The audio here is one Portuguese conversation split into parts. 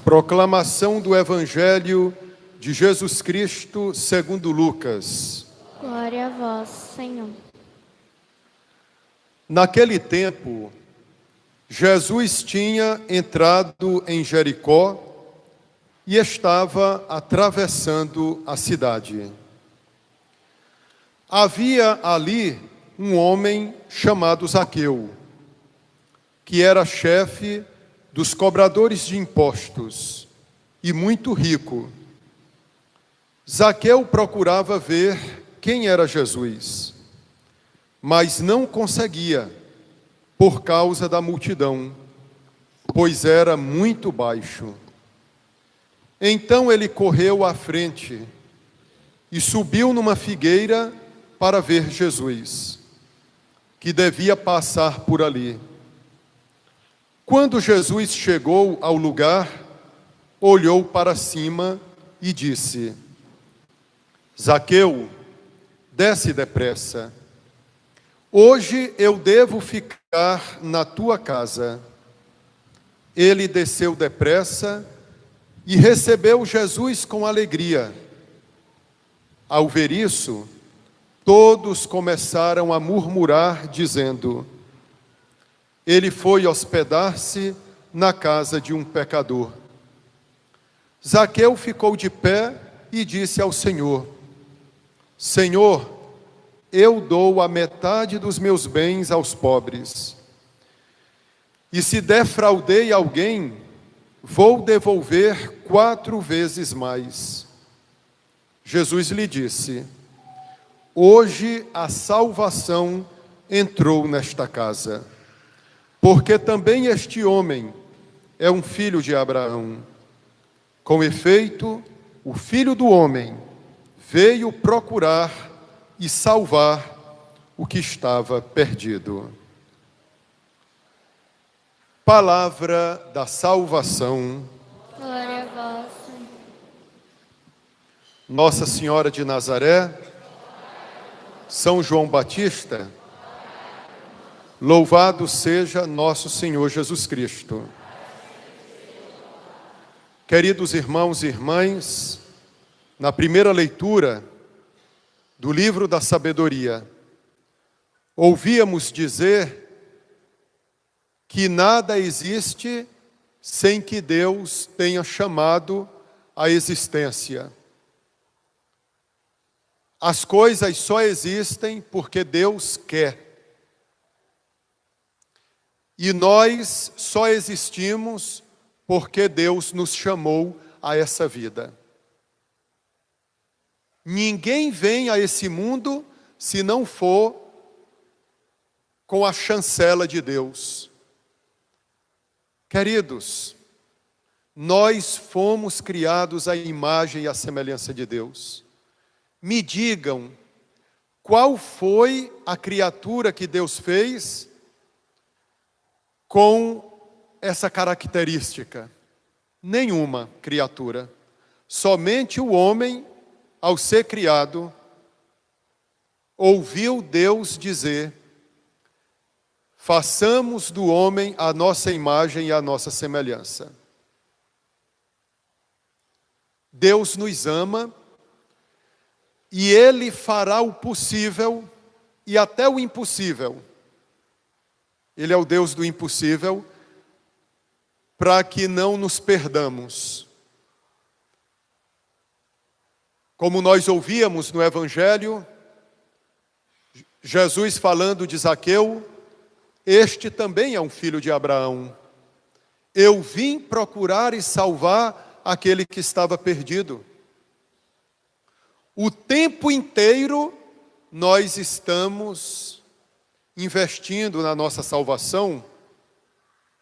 Proclamação do Evangelho de Jesus Cristo segundo Lucas. Glória a vós, Senhor. Naquele tempo, Jesus tinha entrado em Jericó e estava atravessando a cidade. Havia ali um homem chamado Zaqueu, que era chefe dos cobradores de impostos e muito rico. Zaqueu procurava ver quem era Jesus, mas não conseguia por causa da multidão, pois era muito baixo. Então ele correu à frente e subiu numa figueira para ver Jesus, que devia passar por ali. Quando Jesus chegou ao lugar, olhou para cima e disse: Zaqueu, desce depressa. Hoje eu devo ficar na tua casa. Ele desceu depressa e recebeu Jesus com alegria. Ao ver isso, todos começaram a murmurar, dizendo: ele foi hospedar-se na casa de um pecador. Zaqueu ficou de pé e disse ao Senhor: Senhor, eu dou a metade dos meus bens aos pobres. E se defraudei alguém, vou devolver 4 vezes mais. Jesus lhe disse: hoje a salvação entrou nesta casa, porque também este homem é um filho de Abraão. Com efeito, o Filho do Homem veio procurar e salvar o que estava perdido. Palavra da salvação. Glória a vós, Senhor. Nossa Senhora de Nazaré, São João Batista, louvado seja nosso Senhor Jesus Cristo. Queridos irmãos e irmãs, na primeira leitura do livro da sabedoria, ouvíamos dizer que nada existe sem que Deus tenha chamado à existência. As coisas só existem porque Deus quer. E nós só existimos porque Deus nos chamou a essa vida. Ninguém vem a esse mundo se não for com a chancela de Deus. Queridos, nós fomos criados à imagem e à semelhança de Deus. Me digam, qual foi a criatura que Deus fez com essa característica? Nenhuma criatura. Somente o homem, ao ser criado, ouviu Deus dizer: façamos do homem a nossa imagem e a nossa semelhança. Deus nos ama e Ele fará o possível e até o impossível. Ele é o Deus do impossível, para que não nos perdamos. Como nós ouvíamos no Evangelho, Jesus falando de Zaqueu: este também é um filho de Abraão. Eu vim procurar e salvar aquele que estava perdido. O tempo inteiro nós estamos investindo na nossa salvação.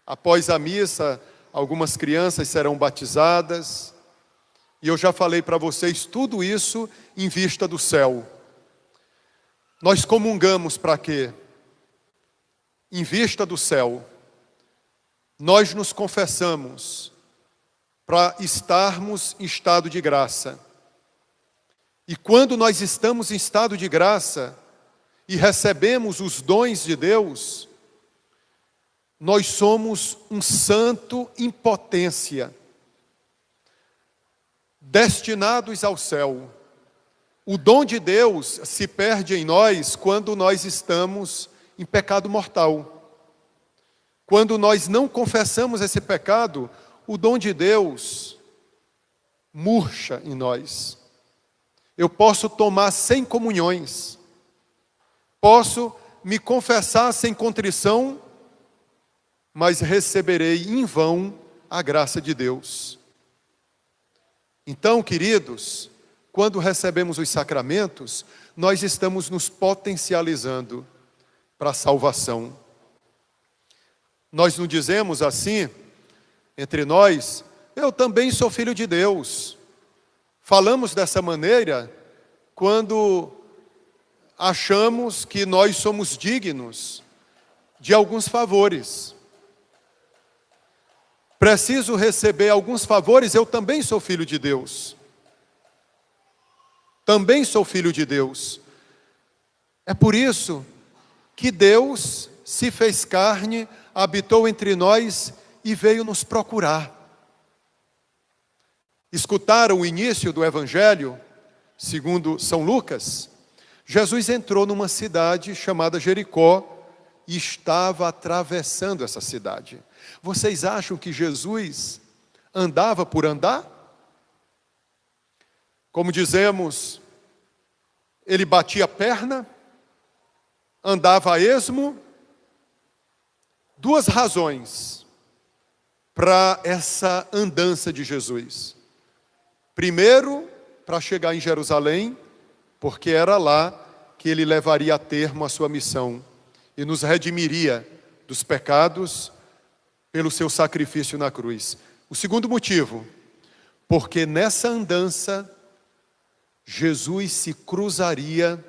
Após a missa, algumas crianças serão batizadas. E eu já falei para vocês tudo isso em vista do céu. Nós comungamos para quê? Em vista do céu. Nós nos confessamos para estarmos em estado de graça. E quando nós estamos em estado de graça e recebemos os dons de Deus, nós somos um santo em potência. destinados ao céu. O dom de Deus se perde em nós quando nós estamos em pecado mortal. Quando nós não confessamos esse pecado, o dom de Deus murcha em nós. Eu posso tomar 100 comunhões, posso me confessar sem contrição, mas receberei em vão a graça de Deus. Então, queridos, quando recebemos os sacramentos, nós estamos nos potencializando para a salvação. Nós não dizemos assim, entre nós, eu também sou filho de Deus. Falamos dessa maneira quando achamos que nós somos dignos de alguns favores. Preciso receber alguns favores, eu também sou filho de Deus. Também sou filho de Deus. É por isso que Deus se fez carne, habitou entre nós e veio nos procurar. Escutaram o início do Evangelho, segundo São Lucas? Jesus entrou numa cidade chamada Jericó e estava atravessando essa cidade. Vocês acham que Jesus andava por andar? Como dizemos, ele batia a perna, andava a esmo. Duas razões para essa andança de Jesus. Primeiro, para chegar em Jerusalém, porque era lá que ele levaria a termo a sua missão e nos redimiria dos pecados pelo seu sacrifício na cruz. O segundo motivo, porque nessa andança Jesus se cruzaria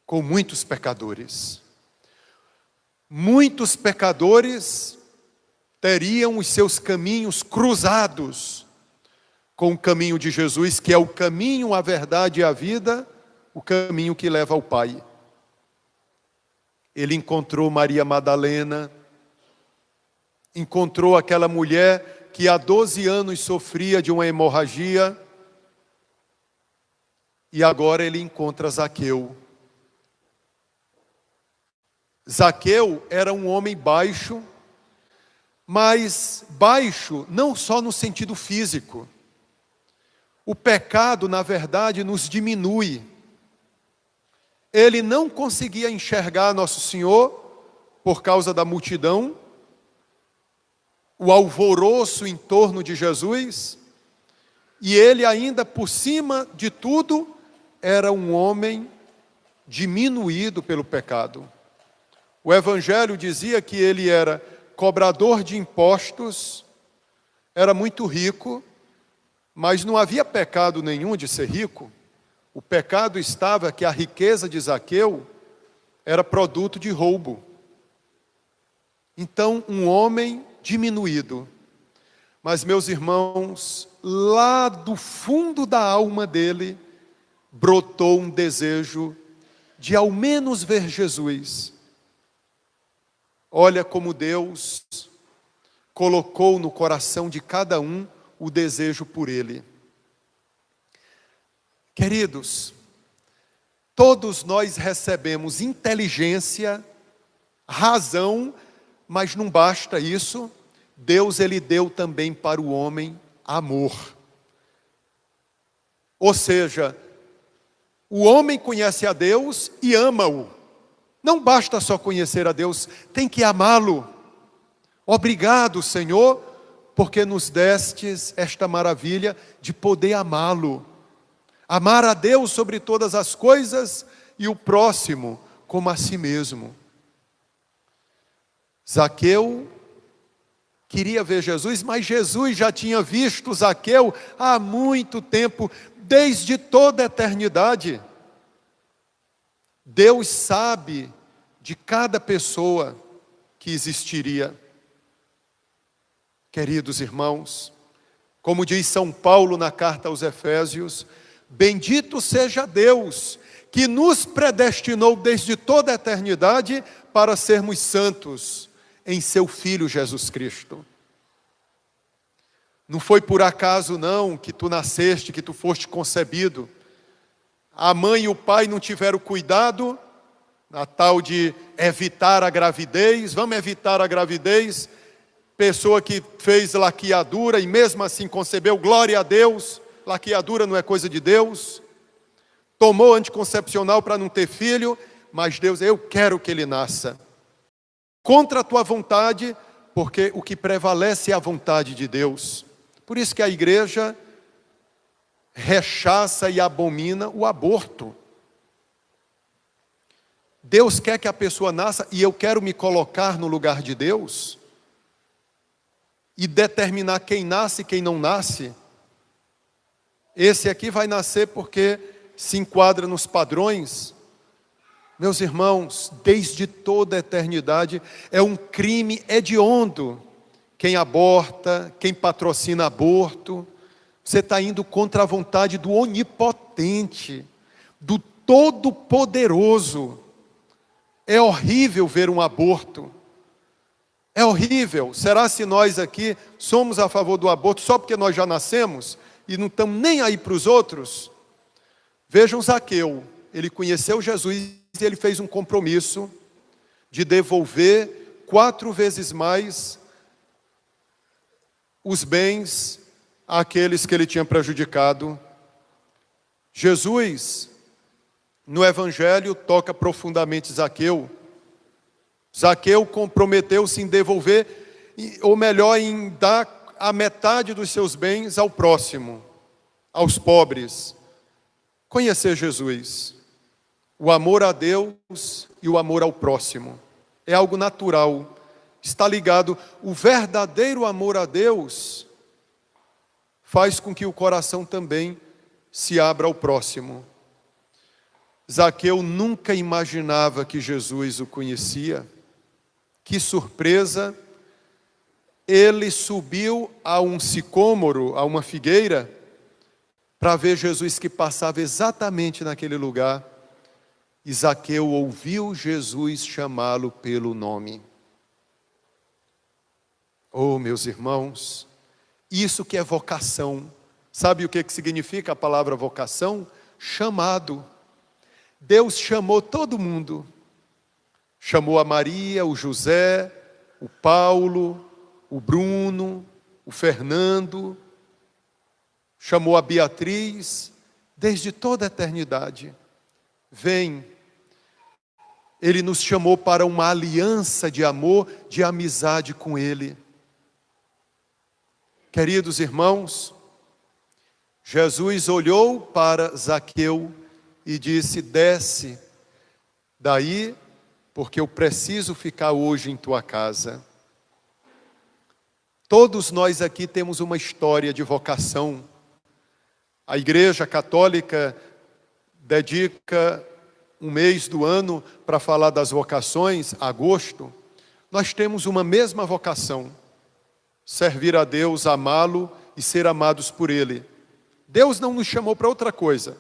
com muitos pecadores. Muitos pecadores teriam os seus caminhos cruzados com o caminho de Jesus, que é o caminho, a verdade e a vida, o caminho que leva ao Pai. Ele encontrou Maria Madalena, encontrou aquela mulher que há 12 anos sofria de uma hemorragia, e agora ele encontra Zaqueu. Zaqueu era um homem baixo, mas baixo não só no sentido físico. O pecado, na verdade, nos diminui. Ele não conseguia enxergar Nosso Senhor por causa da multidão, o alvoroço em torno de Jesus, e ele ainda por cima de tudo era um homem diminuído pelo pecado. O Evangelho dizia que ele era cobrador de impostos, era muito rico, mas não havia pecado nenhum de ser rico. O pecado estava que a riqueza de Zaqueu era produto de roubo. Então, um homem diminuído. Mas, meus irmãos, lá do fundo da alma dele, brotou um desejo de ao menos ver Jesus. Olha como Deus colocou no coração de cada um o desejo por ele. Queridos, todos nós recebemos inteligência, razão, mas não basta isso. Deus, ele deu também para o homem amor. Ou seja, o homem conhece a Deus e ama-o. Não basta só conhecer a Deus, tem que amá-lo. Obrigado, Senhor, porque nos destes esta maravilha de poder amá-lo. Amar a Deus sobre todas as coisas e o próximo como a si mesmo. Zaqueu queria ver Jesus, mas Jesus já tinha visto Zaqueu há muito tempo, desde toda a eternidade. Deus sabe de cada pessoa que existiria. Queridos irmãos, como diz São Paulo na carta aos Efésios, bendito seja Deus, que nos predestinou desde toda a eternidade para sermos santos em seu Filho Jesus Cristo. Não foi por acaso não que tu nasceste, que tu foste concebido. A mãe e o pai não tiveram cuidado, na tal de evitar a gravidez. Vamos evitar a gravidez. Pessoa que fez laqueadura e mesmo assim concebeu, glória a Deus. Laqueadura não é coisa de Deus. Tomou anticoncepcional para não ter filho, mas Deus, eu quero que ele nasça. Contra a tua vontade, porque o que prevalece é a vontade de Deus. Por isso que a igreja rechaça e abomina o aborto. Deus quer que a pessoa nasça e eu quero me colocar no lugar de Deus e determinar quem nasce e quem não nasce. Esse aqui vai nascer porque se enquadra nos padrões. Meus irmãos, desde toda a eternidade, é um crime hediondo quem aborta, quem patrocina aborto. Você está indo contra a vontade do onipotente, do todo-poderoso. É horrível ver um aborto. É horrível. Será se nós aqui somos a favor do aborto só porque nós já nascemos e não estamos nem aí para os outros? Vejam Zaqueu, ele conheceu Jesus e ele fez um compromisso de devolver 4 vezes mais os bens àqueles que ele tinha prejudicado. Jesus, no Evangelho, toca profundamente Zaqueu. Zaqueu comprometeu-se em devolver, ou melhor, em dar a metade dos seus bens ao próximo, aos pobres. Conhecer Jesus, o amor a Deus e o amor ao próximo, é algo natural, está ligado. O verdadeiro amor a Deus faz com que o coração também se abra ao próximo. Zaqueu nunca imaginava que Jesus o conhecia. Que surpresa! Ele subiu a um sicômoro, a uma figueira, para ver Jesus que passava exatamente naquele lugar. E Zaqueu ouviu Jesus chamá-lo pelo nome. Oh, meus irmãos, isso que é vocação. Sabe o que significa a palavra vocação? Chamado. Deus chamou todo mundo. Chamou a Maria, o José, o Paulo, o Bruno, o Fernando. Chamou a Beatriz, desde toda a eternidade. Vem. Ele nos chamou para uma aliança de amor, de amizade com Ele. Queridos irmãos, Jesus olhou para Zaqueu e disse: desce daí, porque eu preciso ficar hoje em tua casa. Todos nós aqui temos uma história de vocação. A Igreja Católica dedica um mês do ano para falar das vocações, agosto. Nós temos uma mesma vocação: servir a Deus, amá-lo e ser amados por Ele. Deus não nos chamou para outra coisa.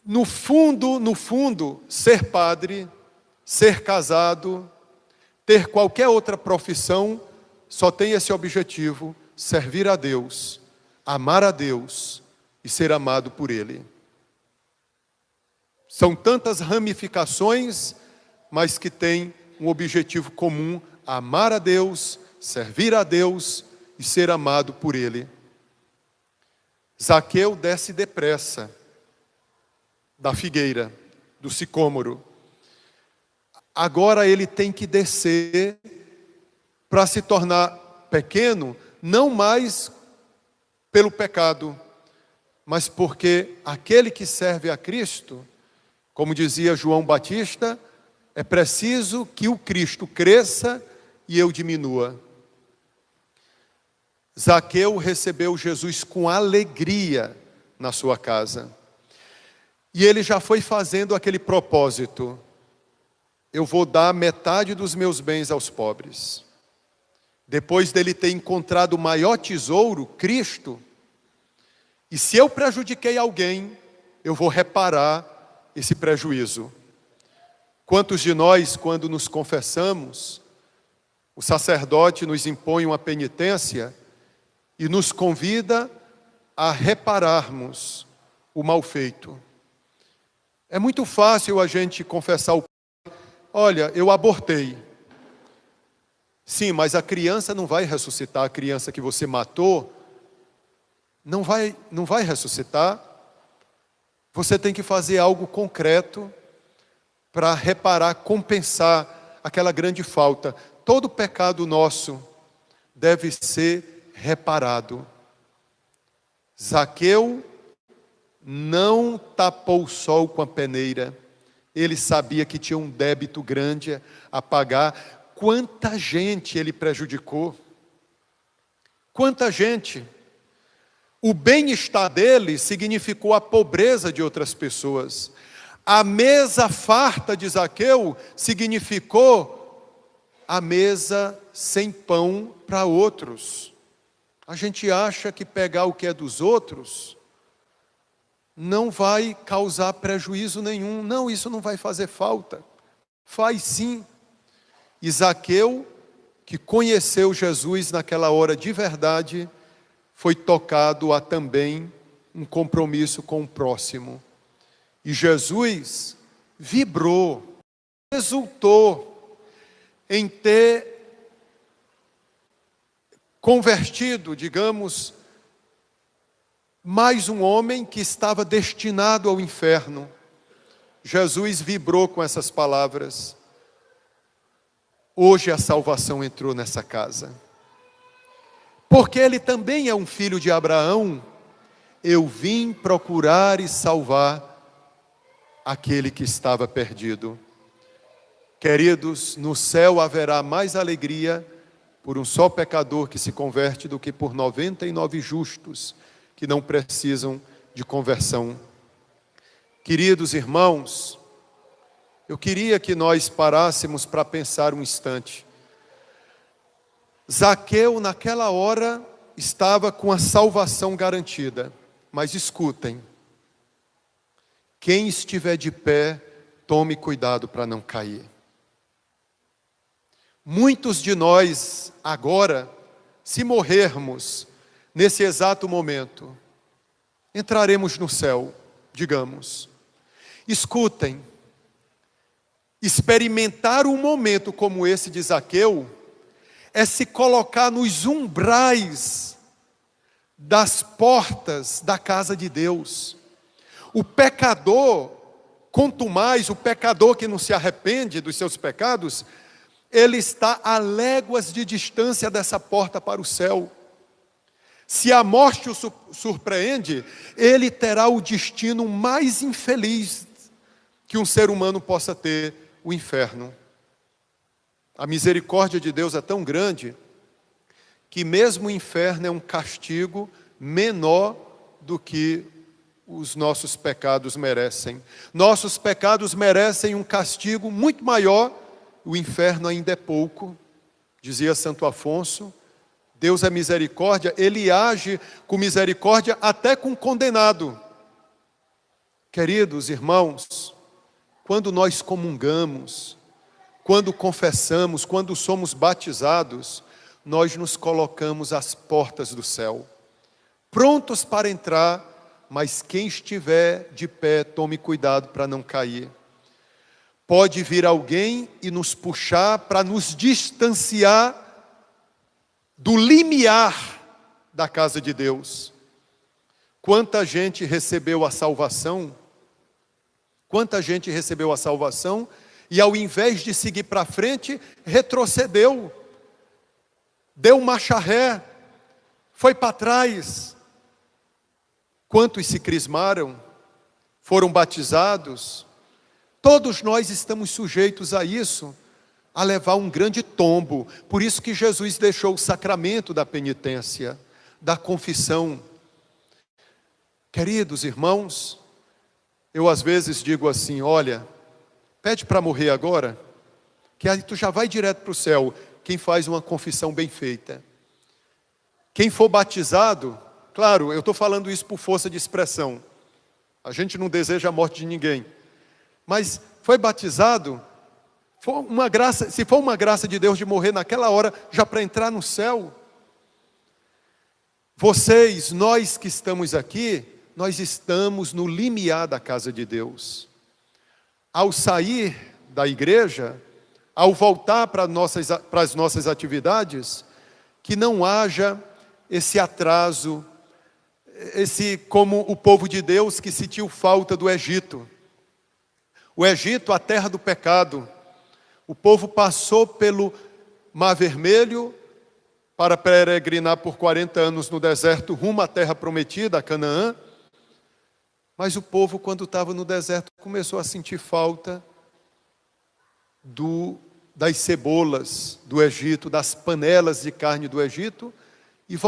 No fundo, ser padre, ser casado, ter qualquer outra profissão, só tem esse objetivo: servir a Deus, amar a Deus e ser amado por Ele. São tantas ramificações, mas que têm um objetivo comum: amar a Deus, servir a Deus e ser amado por Ele. Zaqueu desce depressa da figueira, do sicômoro. Agora ele tem que descer para se tornar pequeno, não mais pelo pecado, mas porque aquele que serve a Cristo, como dizia João Batista, é preciso que o Cristo cresça e eu diminua. Zaqueu recebeu Jesus com alegria na sua casa. E ele já foi fazendo aquele propósito: eu vou dar metade dos meus bens aos pobres. Depois dele ter encontrado o maior tesouro, Cristo, e se eu prejudiquei alguém, eu vou reparar esse prejuízo. Quantos de nós, quando nos confessamos, O sacerdote nos impõe uma penitência e nos convida a repararmos o mal feito. É muito fácil a gente confessar ao Pai: olha, eu abortei. Sim, mas a criança não vai ressuscitar, a criança que você matou não vai ressuscitar. Você tem que fazer algo concreto para reparar, compensar aquela grande falta. Todo pecado nosso deve ser reparado. Zaqueu não tapou o sol com a peneira. Ele sabia que tinha um débito grande a pagar. Quanta gente ele prejudicou. Quanta gente. O bem-estar dele significou a pobreza de outras pessoas. A mesa farta de Zaqueu significou a mesa sem pão para outros. A gente acha que pegar o que é dos outros não vai causar prejuízo nenhum. Não, isso não vai fazer falta. Faz sim. E Zaqueu, que conheceu Jesus naquela hora de verdade, foi tocado a também um compromisso com o próximo. E Jesus vibrou, exultou em ter convertido, digamos, mais um homem que estava destinado ao inferno. Jesus vibrou com essas palavras. Hoje a salvação entrou nessa casa. Porque ele também é um filho de Abraão, eu vim procurar e salvar aquele que estava perdido. Queridos, no céu haverá mais alegria por um só pecador que se converte do que por 99 justos que não precisam de conversão. Queridos irmãos, eu queria que nós parássemos para pensar um instante. Zaqueu, naquela hora, estava com a salvação garantida. Mas escutem, quem estiver de pé, tome cuidado para não cair. Muitos de nós, agora, se morrermos nesse exato momento, entraremos no céu, digamos. Escutem, experimentar um momento como esse de Zaqueu é se colocar nos umbrais das portas da casa de Deus. O pecador, quanto mais o pecador que não se arrepende dos seus pecados, ele está a léguas de distância dessa porta para o céu. Se a morte o surpreende, ele terá o destino mais infeliz que um ser humano possa ter, o inferno. A misericórdia de Deus é tão grande que mesmo o inferno é um castigo menor do que os nossos pecados merecem. Nossos pecados merecem um castigo muito maior, o inferno ainda é pouco. Dizia Santo Afonso, Deus é misericórdia, Ele age com misericórdia até com o condenado. Queridos irmãos, quando nós comungamos, quando confessamos, quando somos batizados, nós nos colocamos às portas do céu, prontos para entrar, mas quem estiver de pé, tome cuidado para não cair. Pode vir alguém e nos puxar para nos distanciar do limiar da casa de Deus. Quanta gente recebeu a salvação, e ao invés de seguir para frente, retrocedeu, deu marcha ré, foi para trás. Quantos se crismaram, foram batizados? Todos nós estamos sujeitos a isso, a levar um grande tombo. Por isso que Jesus deixou o sacramento da penitência, da confissão. Queridos irmãos, eu às vezes digo assim, olha, pede para morrer agora, que aí tu já vai direto para o céu, quem faz uma confissão bem feita. Quem for batizado, claro, eu estou falando isso por força de expressão. A gente não deseja a morte de ninguém. Mas foi batizado, Se for uma graça de Deus de morrer naquela hora, já para entrar no céu. Vocês, nós que estamos aqui, nós estamos no limiar da casa de Deus. Ao sair da igreja, ao voltar para as nossas atividades, que não haja esse atraso, como o povo de Deus que sentiu falta do Egito. O Egito, a terra do pecado. O povo passou pelo Mar Vermelho para peregrinar por 40 anos no deserto, rumo à terra prometida, a Canaã. Mas o povo, quando estava no deserto, começou a sentir falta das cebolas do Egito, das panelas de carne do Egito, e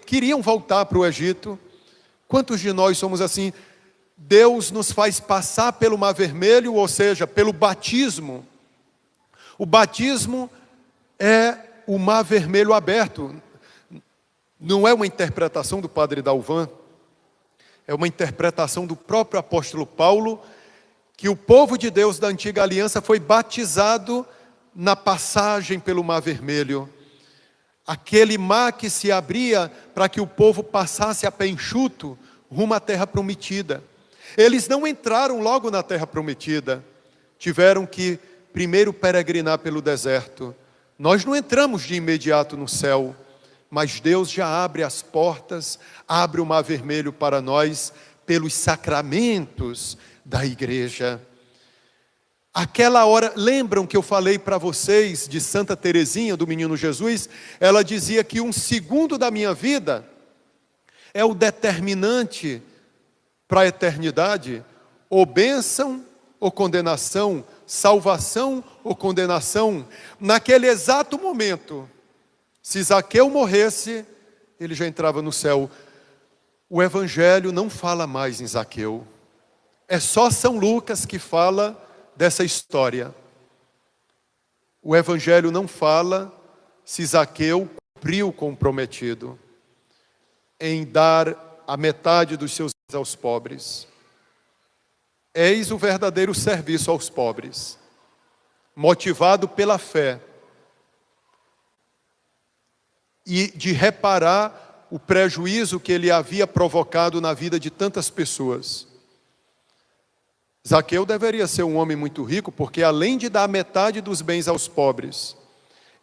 queriam voltar para o Egito. Quantos de nós somos assim? Deus nos faz passar pelo Mar Vermelho, ou seja, pelo batismo. O batismo é o Mar Vermelho aberto. Não é uma interpretação do padre Dalvan, é uma interpretação do próprio apóstolo Paulo, que o povo de Deus da antiga aliança foi batizado na passagem pelo Mar Vermelho. Aquele mar que se abria para que o povo passasse a pé enxuto rumo à terra prometida. Eles não entraram logo na terra prometida, tiveram que primeiro peregrinar pelo deserto. Nós não entramos de imediato no céu, mas Deus já abre as portas, abre o Mar Vermelho para nós, pelos sacramentos da igreja. Aquela hora, lembram que eu falei para vocês de Santa Teresinha, do Menino Jesus? Ela dizia que 1 segundo da minha vida é o determinante para a eternidade, ou bênção ou condenação, salvação ou condenação. Naquele exato momento, se Zaqueu morresse, ele já entrava no céu. O Evangelho não fala mais em Zaqueu. É só São Lucas que fala dessa história. O Evangelho não fala se Zaqueu cumpriu o comprometido em dar a metade dos seus bens aos pobres. Eis o verdadeiro serviço aos pobres, motivado pela fé e de reparar o prejuízo que ele havia provocado na vida de tantas pessoas. Zaqueu deveria ser um homem muito rico, porque além de dar metade dos bens aos pobres,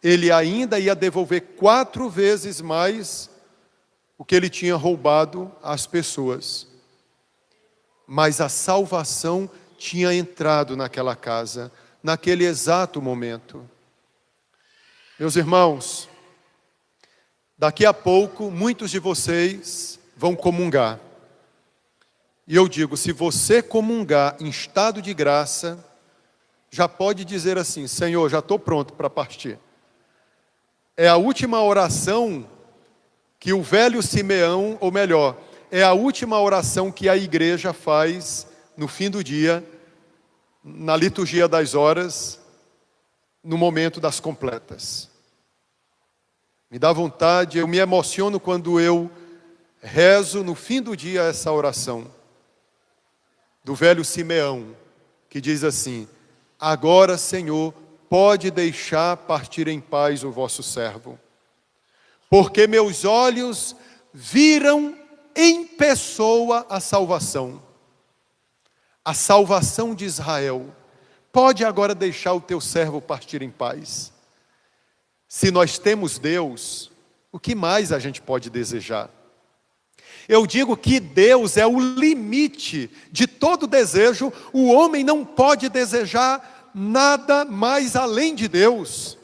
ele ainda ia devolver 4 vezes mais o que ele tinha roubado às pessoas. Mas a salvação tinha entrado naquela casa, naquele exato momento. Meus irmãos, daqui a pouco muitos de vocês vão comungar. E eu digo, se você comungar em estado de graça, já pode dizer assim: Senhor, já estou pronto para partir. É a última oração que o velho Simeão, ou melhor, é a última oração que a igreja faz no fim do dia, na liturgia das horas, no momento das completas. Me dá vontade, eu me emociono quando eu rezo no fim do dia essa oração do velho Simeão, que diz assim: agora, Senhor, pode deixar partir em paz o vosso servo, porque meus olhos viram em pessoa a salvação de Israel. Pode agora deixar o teu servo partir em paz. Se nós temos Deus, o que mais a gente pode desejar? Eu digo que Deus é o limite de todo desejo. O homem não pode desejar nada mais além de Deus.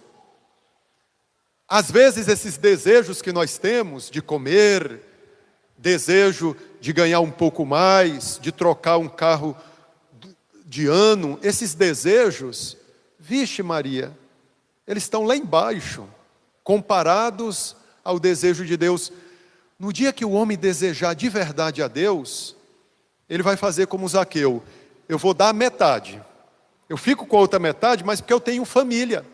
Às vezes esses desejos que nós temos de comer, desejo de ganhar um pouco mais, de trocar um carro de ano, esses desejos, vixe Maria, eles estão lá embaixo, comparados ao desejo de Deus. No dia que o homem desejar de verdade a Deus, ele vai fazer como Zaqueu: eu vou dar a metade, eu fico com a outra metade, mas porque eu tenho família.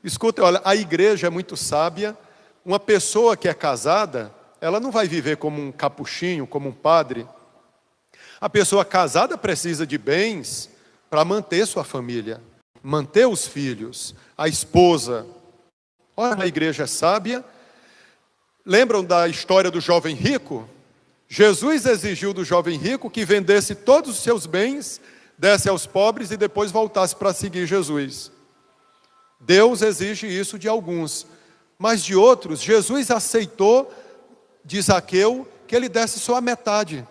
Escuta, olha, a igreja é muito sábia. Uma pessoa que é casada, ela não vai viver como um capuchinho, como um padre. A pessoa casada precisa de bens para manter sua família. manter os filhos, a esposa. Olha, a igreja é sábia. Lembram da história do jovem rico? Jesus exigiu do jovem rico que vendesse todos os seus bens, desse aos pobres e depois voltasse para seguir Jesus. Deus exige isso de alguns, mas de outros, Jesus aceitou de Zaqueu que ele desse só a metade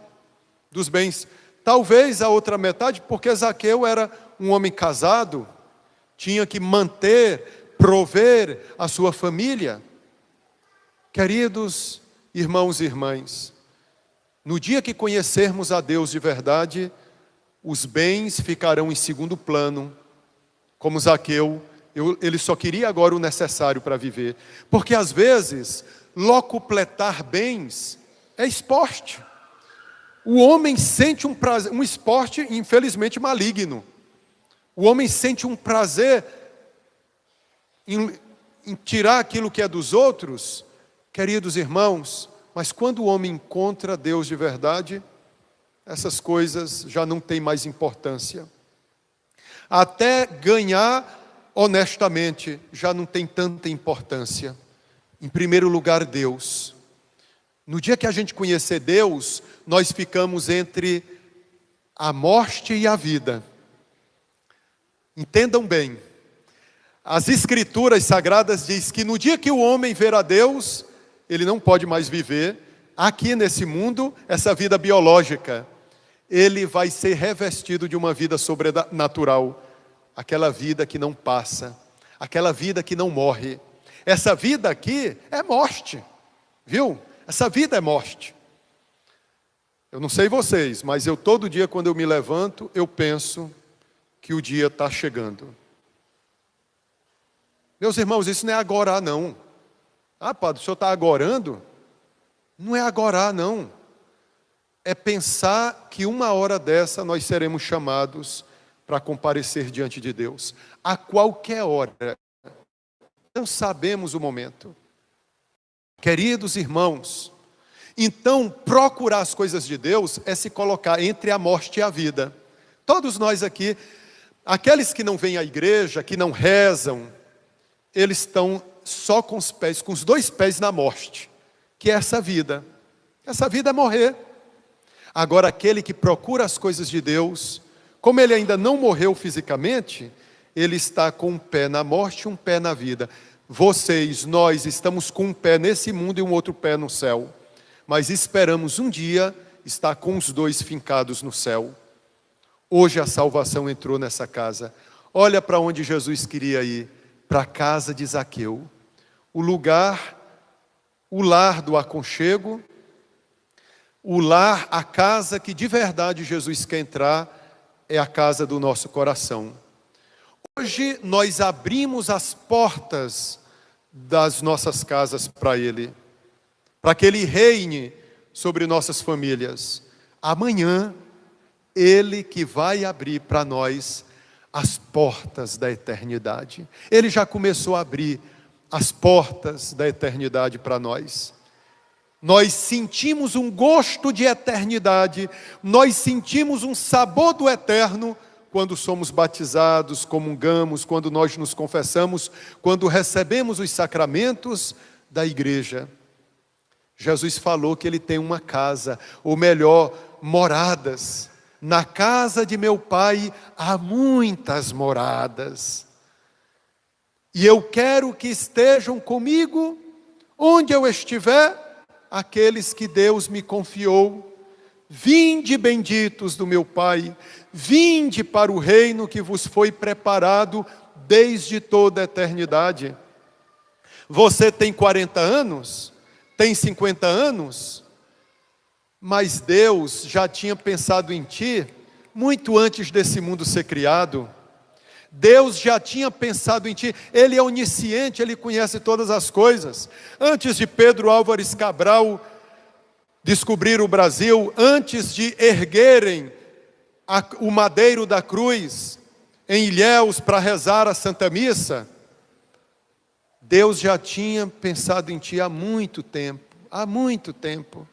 dos bens. Talvez a outra metade, porque Zaqueu era um homem casado, tinha que manter, prover a sua família. Queridos irmãos e irmãs, no dia que conhecermos a Deus de verdade, os bens ficarão em segundo plano, como Zaqueu. Ele só queria agora o necessário para viver. Porque às vezes, locupletar bens é esporte. O homem sente um prazer, um esporte infelizmente maligno. O homem sente um prazer em tirar aquilo que é dos outros, queridos irmãos, mas quando o homem encontra Deus de verdade, essas coisas já não têm mais importância. Até ganhar honestamente já não tem tanta importância. Em primeiro lugar, Deus. No dia que a gente conhecer Deus, nós ficamos entre a morte e a vida. Entendam bem, as Escrituras Sagradas diz que no dia que o homem ver a Deus, ele não pode mais viver aqui nesse mundo, essa vida biológica. Ele vai ser revestido de uma vida sobrenatural, aquela vida que não passa, aquela vida que não morre. Essa vida aqui é morte, viu? Essa vida é morte. Eu não sei vocês, mas eu todo dia quando eu me levanto, eu penso que o dia está chegando. Meus irmãos, isso não é agora não. Ah, padre, o senhor está agorando? Não é agora não. É pensar que uma hora dessa nós seremos chamados para comparecer diante de Deus. A qualquer hora. Não sabemos o momento. Queridos irmãos, então procurar as coisas de Deus é se colocar entre a morte e a vida. Todos nós aqui, aqueles que não vêm à igreja, que não rezam, eles estão só com os pés, com os dois pés na morte, que é essa vida. Essa vida é morrer. Agora aquele que procura as coisas de Deus, como ele ainda não morreu fisicamente, ele está com um pé na morte e um pé na vida. Vocês, nós estamos com um pé nesse mundo e um outro pé no céu. Mas esperamos um dia estar com os dois fincados no céu. Hoje a salvação entrou nessa casa. Olha para onde Jesus queria ir. Para a casa de Zaqueu. O lar do aconchego. O lar, a casa que de verdade Jesus quer entrar, é a casa do nosso coração. Hoje nós abrimos as portas das nossas casas para Ele, para que Ele reine sobre nossas famílias. Amanhã, Ele que vai abrir para nós as portas da eternidade. Ele já começou a abrir as portas da eternidade para nós. Nós sentimos um gosto de eternidade, nós sentimos um sabor do eterno, quando somos batizados, comungamos, quando nós nos confessamos, quando recebemos os sacramentos da igreja. Jesus falou que Ele tem uma casa, ou melhor, moradas. Na casa de meu Pai há muitas moradas. E eu quero que estejam comigo, onde eu estiver, aqueles que Deus me confiou. Vinde benditos do meu Pai, vinde para o reino que vos foi preparado desde toda a eternidade. Você tem 40 anos? Tem 50 anos? Mas Deus já tinha pensado em ti muito antes desse mundo ser criado. Deus já tinha pensado em ti. Ele é onisciente, Ele conhece todas as coisas. Antes de Pedro Álvares Cabral descobrir o Brasil, antes de erguerem o madeiro da cruz em Ilhéus para rezar a Santa Missa, Deus já tinha pensado em ti há muito tempo, há muito tempo.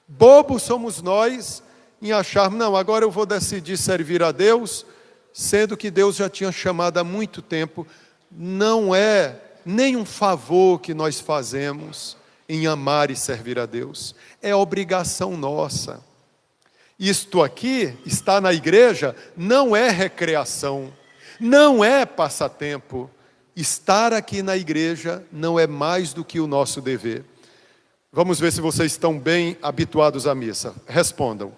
Bobos somos nós em acharmos, não, agora eu vou decidir servir a Deus sendo que Deus já tinha chamado há muito tempo. Não é nem um favor que nós fazemos em amar e servir a Deus, é obrigação nossa. Isto aqui, estar na igreja, não é recreação, não é passatempo. Estar aqui na igreja não é mais do que o nosso dever. Vamos ver se vocês estão bem habituados à missa. Respondam: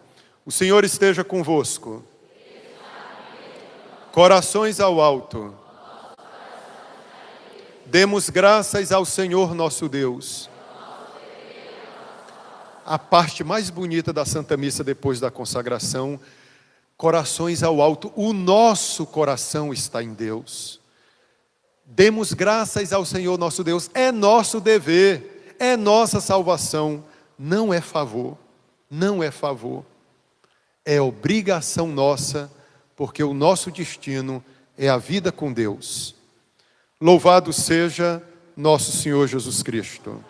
o Senhor esteja convosco. Corações ao alto. Demos graças ao Senhor nosso Deus. A parte mais bonita da Santa Missa depois da consagração, corações ao alto. O nosso coração está em Deus. Demos graças ao Senhor nosso Deus. É nosso dever, é nossa salvação. Não é favor, não é favor. É obrigação nossa, porque o nosso destino é a vida com Deus. Louvado seja nosso Senhor Jesus Cristo.